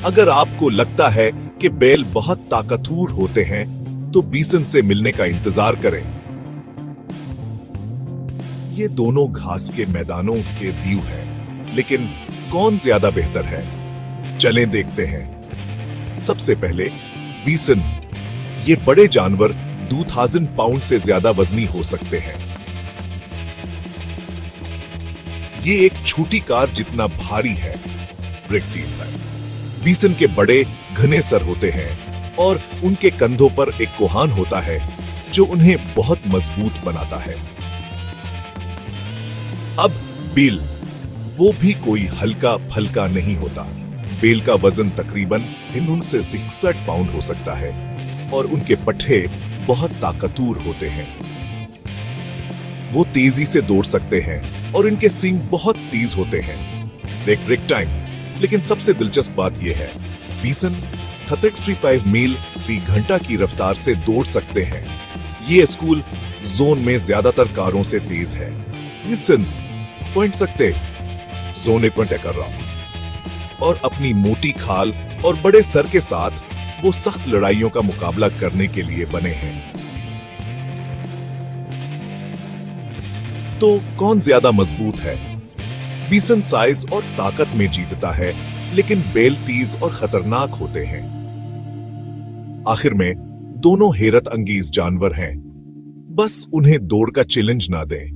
अगर आपको लगता है कि बैल बहुत ताकतवर होते हैं तो बीसन से मिलने का इंतजार करें। ये दोनों घास के मैदानों के दीव हैं, लेकिन कौन ज्यादा बेहतर है? चलें देखते हैं। सबसे पहले बीसन। ये बड़े जानवर 2000 पाउंड से ज्यादा वजनी हो सकते हैं। ये एक छोटी कार जितना भारी है। ब्रेकटील है। बीसन के बड़े घने सर होते हैं और उनके कंधों पर एक कोहान होता है जो उन्हें बहुत मजबूत बनाता है। अब बेल, वो भी कोई हल्का फल्का नहीं होता। बेल का वजन तकरीबन 59 पाउंड हो सकता है और उनके पट्टे बहुत ताकतवर होते हैं। वो तेजी से दौड़ सकते हैं और इनके सींग बहुत तेज होते हैं। Break time. लेकिन सबसे दिलचस्प बात यह है, बीसन 35 मील फी घंटा की रफ्तार से दौड़ सकते हैं। ये स्कूल जोन में ज्यादातर कारों से तेज है। बीसन पॉइंट सकते जोन 1 कर रहा और अपनी मोटी खाल और बड़े सर के साथ वो सख्त लड़ाइयों का मुकाबला करने के लिए बने हैं। तो कौन ज्यादा मजबूत है? बीसन साइज और ताकत में जीतता है, लेकिन बैल तेज और खतरनाक होते हैं। आखिर में दोनों हैरत अंगेज जानवर हैं। बस उन्हें दौड़ का चैलेंज ना दें।